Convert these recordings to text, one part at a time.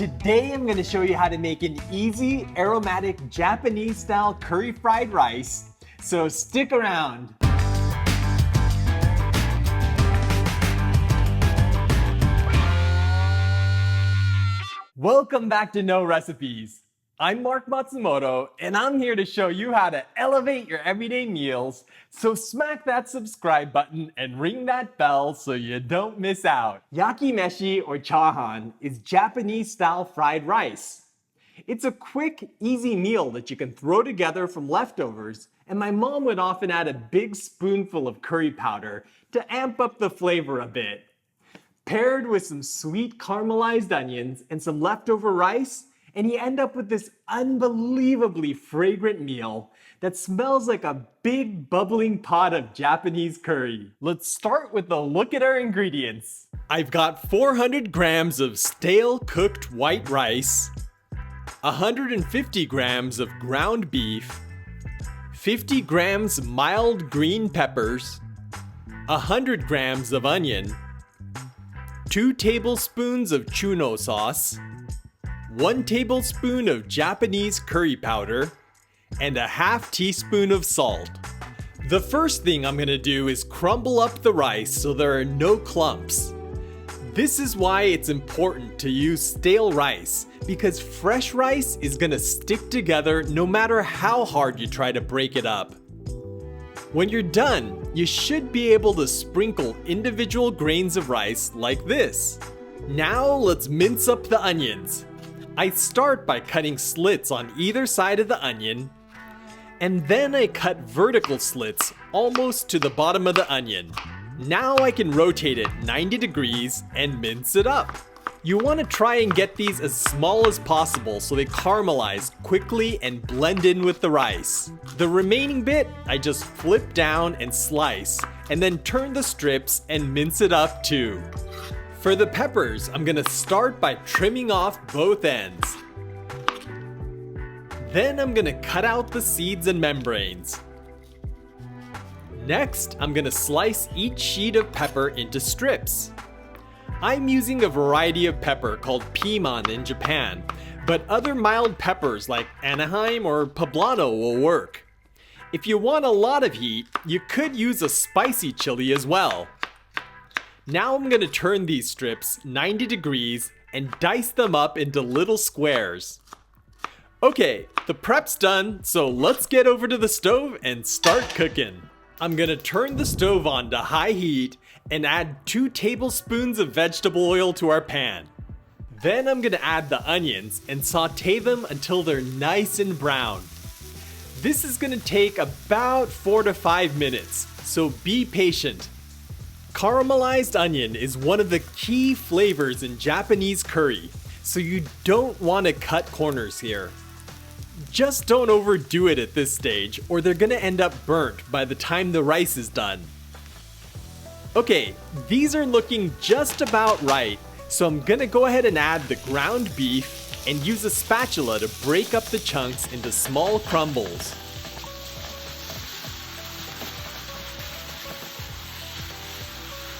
Today I'm going to show you how to make an easy, aromatic Japanese-style curry fried rice, so stick around. Welcome back to No Recipes. I'm Mark Matsumoto, and I'm here to show you how to elevate your everyday meals, so smack that subscribe button and ring that bell so you don't miss out. Yakimeshi or churhan is Japanese-style fried rice. It's a quick, easy meal that you can throw together from leftovers, and my mom would often add a big spoonful of curry powder to amp up the flavor a bit. Paired with some sweet caramelized onions and some leftover rice, and you end up with this unbelievably fragrant meal that smells like a big bubbling pot of Japanese curry. Let's start with a look at our ingredients. I've got 400 grams of stale cooked white rice, 150 grams of ground beef, 50 grams mild green peppers, 100 grams of onion, 2 tablespoons of chunou sauce, 1 tablespoon of Japanese curry powder, and a half teaspoon of salt. The first thing I'm gonna do is crumble up the rice so there are no clumps. This is why it's important to use stale rice, because fresh rice is gonna stick together no matter how hard you try to break it up. When you're done, you should be able to sprinkle individual grains of rice like this. Now let's mince up the onions. I start by cutting slits on either side of the onion, and then I cut vertical slits almost to the bottom of the onion. Now I can rotate it 90 degrees and mince it up. You want to try and get these as small as possible so they caramelize quickly and blend in with the rice. The remaining bit, I just flip down and slice, and then turn the strips and mince it up too. For the peppers, I'm gonna start by trimming off both ends. Then I'm gonna cut out the seeds and membranes. Next, I'm gonna slice each sheet of pepper into strips. I'm using a variety of pepper called piman in Japan, but other mild peppers like Anaheim or poblano will work. If you want a lot of heat, you could use a spicy chili as well. Now I'm gonna turn these strips 90 degrees and dice them up into little squares. Okay, the prep's done, so let's get over to the stove and start cooking. I'm gonna turn the stove on to high heat and add 2 tablespoons of vegetable oil to our pan. Then I'm gonna add the onions and saute them until they're nice and brown. This is gonna take about 4 to 5 minutes, so be patient. Caramelized onion is one of the key flavors in Japanese curry, so you don't want to cut corners here. Just don't overdo it at this stage, or they're gonna end up burnt by the time the rice is done. Okay, these are looking just about right, so I'm gonna go ahead and add the ground beef and use a spatula to break up the chunks into small crumbles.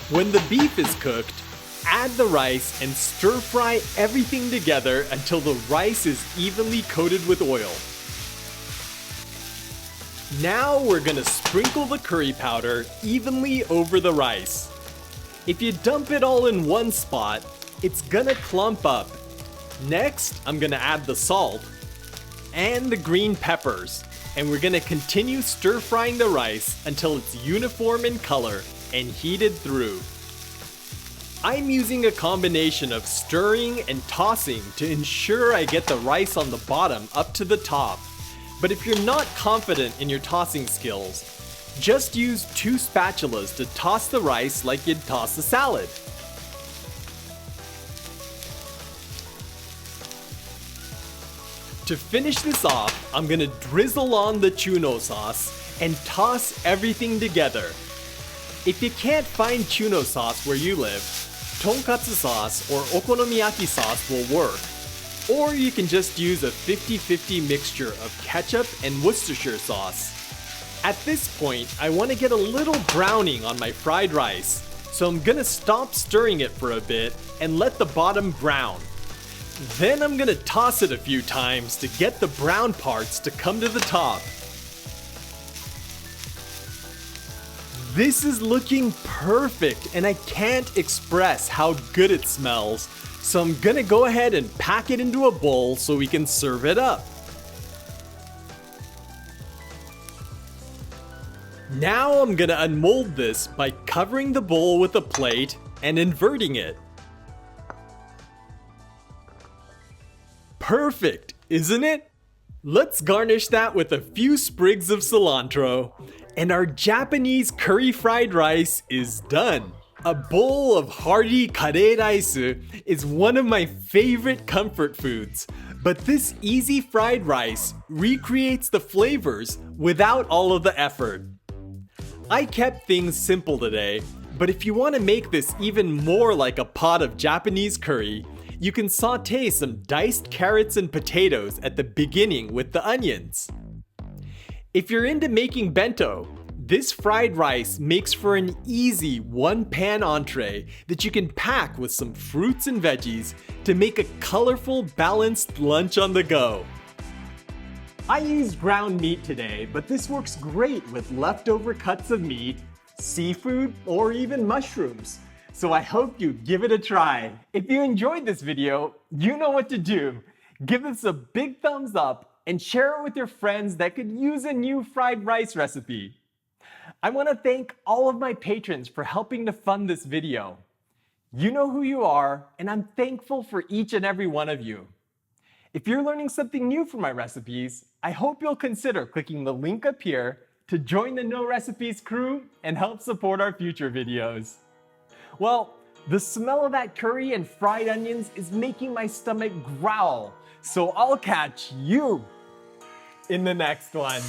When the beef is cooked, add the rice and stir fry everything together until the rice is evenly coated with oil. Now we're gonna sprinkle the curry powder evenly over the rice. If you dump it all in one spot, it's gonna clump up. Next, I'm gonna add the salt and the green peppers, and we're gonna continue stir frying the rice until it's uniform in color and heated through. I'm using a combination of stirring and tossing to ensure I get the rice on the bottom up to the top. But if you're not confident in your tossing skills, just use 2 spatulas to toss the rice like you'd toss a salad. To finish this off, I'm gonna drizzle on the chunou sauce and toss everything together. If you can't find chunou sauce where you live, tonkatsu sauce or okonomiyaki sauce will work. Or you can just use a 50-50 mixture of ketchup and Worcestershire sauce. At this point, I want to get a little browning on my fried rice, so I'm gonna stop stirring it for a bit and let the bottom brown. Then I'm gonna toss it a few times to get the brown parts to come to the top. This is looking perfect, and I can't express how good it smells. So I'm gonna go ahead and pack it into a bowl so we can serve it up. Now I'm gonna unmold this by covering the bowl with a plate and inverting it. Perfect, isn't it? Let's garnish that with a few sprigs of cilantro. And our Japanese curry fried rice is done. A bowl of hearty caramelized is one of my favorite comfort foods. But this easy fried rice recreates the flavors without all of the effort. I kept things simple today, but if you want to make this even more like a pot of Japanese curry, you can saute some diced carrots and potatoes at the beginning with the onions. If you're into making bento, this fried rice makes for an easy one-pan entree that you can pack with some fruits and veggies to make a colorful, balanced lunch on the go. I used ground meat today, but this works great with leftover cuts of meat, seafood, or even mushrooms. So I hope you give it a try. If you enjoyed this video, you know what to do. Give us a big thumbs up and share it with your friends that could use a new fried rice recipe. I want to thank all of my patrons for helping to fund this video. You know who you are, and I'm thankful for each and every one of you. If you're learning something new from my recipes, I hope you'll consider clicking the link up here to join the No Recipes crew and help support our future videos. Well, the smell of that curry and fried onions is making my stomach growl. So I'll catch you in the next one.